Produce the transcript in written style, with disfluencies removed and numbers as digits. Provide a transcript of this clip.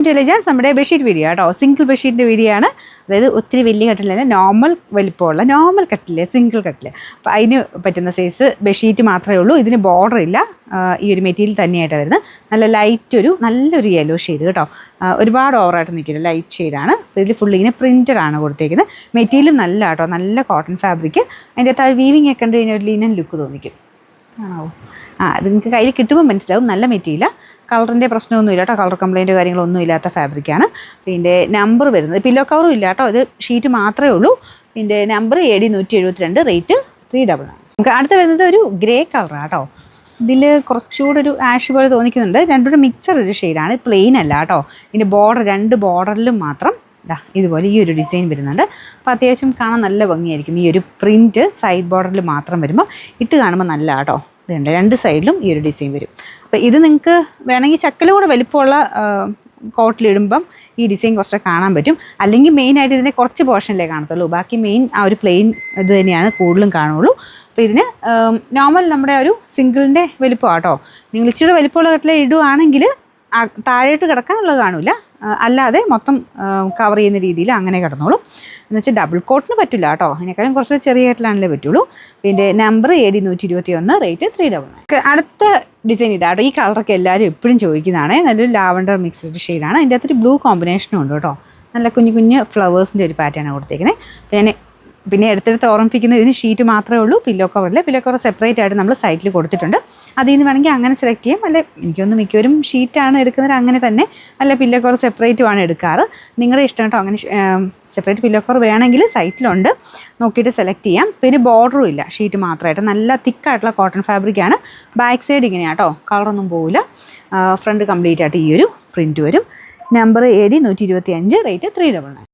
Intelligence നമ്മുടെ bedsheet video കേട്ടോ. Single ബെഡ്ഷീറ്റിൻ്റെ video ആണ്. അതായത് ഒത്തിരി വലിയ കട്ടിലല്ല, നോർമൽ വലിപ്പമുള്ള നോർമൽ കട്ടില്, സിംഗിൾ കട്ടില്. അപ്പോൾ അതിന് പറ്റുന്ന സൈസ് ബെഡ്ഷീറ്റ് മാത്രമേ ഉള്ളൂ. ഇതിന് ബോർഡർ ഇല്ല. ഈ ഒരു മെറ്റീരിയൽ തന്നെയായിട്ടാണ് വരുന്നത്. നല്ല ലൈറ്റ് നല്ലൊരു യെല്ലോ ഷെയ്ഡ് കേട്ടോ. ഒരുപാട് ഓവറായിട്ട് നിൽക്കില്ല, ലൈറ്റ് ഷെയ്ഡാണ്. ഇതിൽ ഫുള്ള് ഇങ്ങനെ പ്രിൻറ്റഡ് ആണ് കൊടുത്തേക്കുന്നത്. മെറ്റീരിയലും നല്ല കേട്ടോ, നല്ല കോട്ടൺ ഫാബ്രിക്. അതിൻ്റെ അകത്ത് വീവിങ് ഒക്കെ കണ്ടു കഴിഞ്ഞാൽ ഒരു ലിനൻ ലുക്ക് തോന്നിക്കും. ആണോ? അത് നിങ്ങൾക്ക് കയ്യിൽ കിട്ടുമ്പോൾ മനസ്സിലാവും. നല്ല മെറ്റീരിയലാണ്. കളറിൻ്റെ പ്രശ്നമൊന്നുമില്ല കേട്ടോ. കളർ കംപ്ലയിൻറ്റ് കാര്യങ്ങളൊന്നും ഇല്ലാത്ത ഫാബ്രിക്കാണ്. പിന്നെ നമ്പർ വരുന്നത് പില്ലോ കവറും ഇല്ല കേട്ടോ. ഇത് ഷീറ്റ് മാത്രമേ ഉള്ളൂ. പിന്നെ നമ്പർ AD 172, റേറ്റ് 399. നമുക്ക് അടുത്ത് വരുന്നത് ഒരു ഗ്രേ കളറാണ് കേട്ടോ. ഇതിൽ കുറച്ചുകൂടെ ഒരു ആഷ് പോലെ തോന്നിക്കുന്നുണ്ട്. രണ്ടുകൂടെ മിക്സർ ഒരു ഷെയ്ഡാണ്. പ്ലെയിൻ അല്ല കേട്ടോ. ഇതിൻ്റെ ബോർഡർ 2 ബോർഡറിലും മാത്രം ഇതുപോലെ ഈ ഒരു ഡിസൈൻ വരുന്നുണ്ട്. അപ്പോൾ അത്യാവശ്യം കാണാൻ നല്ല ഭംഗിയായിരിക്കും. ഈ ഒരു പ്രിൻറ്റ് സൈഡ് ബോർഡറിൽ മാത്രം വരുമ്പോൾ ഇട്ട് കാണുമ്പോൾ നല്ല കേട്ടോ. ഇതുണ്ട്, 2 സൈഡിലും ഈ ഒരു ഡിസൈൻ വരും. അപ്പോൾ ഇത് നിങ്ങൾക്ക് വേണമെങ്കിൽ ചക്കലൂടെ വലിപ്പമുള്ള കോട്ടിലിടുമ്പം ഈ ഡിസൈൻ കുറച്ച് കാണാൻ പറ്റും. അല്ലെങ്കിൽ മെയിനായിട്ട് ഇതിൻ്റെ കുറച്ച് പോർഷനിലേ കാണത്തുള്ളൂ. ബാക്കി മെയിൻ ആ ഒരു പ്ലെയിൻ ഇത് തന്നെയാണ് കൂടുതലും കാണുള്ളൂ. അപ്പോൾ ഇതിന് നോർമൽ നമ്മുടെ ഒരു സിംഗിളിൻ്റെ വലിപ്പം കേട്ടോ. നിങ്ങൾ ഇച്ചിരി വലിപ്പമുള്ള കട്ടിൽ ഇടുകയാണെങ്കിൽ താഴോട്ട് കിടക്കാനുള്ളത് കാണില്ല. അല്ലാതെ മൊത്തം കവർ ചെയ്യുന്ന രീതിയിൽ അങ്ങനെ കിടന്നോളൂ. എന്ന് വെച്ചാൽ ഡബിൾ കോട്ടിന് പറ്റില്ല കേട്ടോ. അതിനേക്കാളും കുറച്ച് ചെറിയ കട്ടിലാണല്ലേ പറ്റുള്ളൂ. പിന്നെ നമ്പർ AD 121, റേറ്റ് 399. അടുത്ത ഡിസൈൻ ഇതാട്ടോ. ഈ കളറൊക്കെ എല്ലാവരും എപ്പോഴും ചോദിക്കുന്നതാണ്. നല്ലൊരു ലാവൻഡർ മിക്സ്ഡ് ഷെയ്ഡാണ്. അതിൻ്റെ അകത്തൊരു ബ്ലൂ കോമ്പിനേഷനും ഉണ്ട് കേട്ടോ. നല്ല കുഞ്ഞു കുഞ്ഞ് ഫ്ലവേഴ്സിൻ്റെ ഒരു പാറ്റേണാണ് കൊടുത്തേക്കുന്നത്. അപ്പോൾ ഞാൻ പിന്നെ എടുത്തെടുത്ത് ഓർമ്മിപ്പിക്കുന്നത് ഇതിന് ഷീറ്റ് മാത്രമേ ഉള്ളൂ. പില്ലോ കവറിൽ പില്ലോ കവർ സെപ്പറേറ്റ് ആയിട്ട് നമ്മൾ സൈറ്റിൽ കൊടുത്തിട്ടുണ്ട്. അതിൽ നിന്ന് വേണമെങ്കിൽ അങ്ങനെ സെലക്ട് ചെയ്യാം. അല്ലെ എനിക്കൊന്ന് മിക്കവരും ഷീറ്റാണ് എടുക്കുന്നത്, അങ്ങനെ തന്നെ. അല്ല പില്ലോ കവർ സെപ്പറേറ്റുമാണ് എടുക്കാറ്. നിങ്ങളുടെ ഇഷ്ടം കേട്ടോ. അങ്ങനെ സെപ്പറേറ്റ് പില്ലോ കവർ വേണമെങ്കിൽ സൈറ്റിലുണ്ട്, നോക്കിയിട്ട് സെലക്ട് ചെയ്യാം. പിന്നെ ബോർഡറും ഇല്ല, ഷീറ്റ് മാത്രമായിട്ട്. നല്ല തിക്കായിട്ടുള്ള കോട്ടൺ ഫാബ്രിക്കാണ്. ബാക്ക് സൈഡ് ഇങ്ങനെയാണ് കേട്ടോ, കളറൊന്നും പോവില്ല. ഫ്രണ്ട് കംപ്ലീറ്റ് ആയിട്ട് ഈ ഒരു പ്രിൻറ്റ് വരും. Number AD 125, rate 399.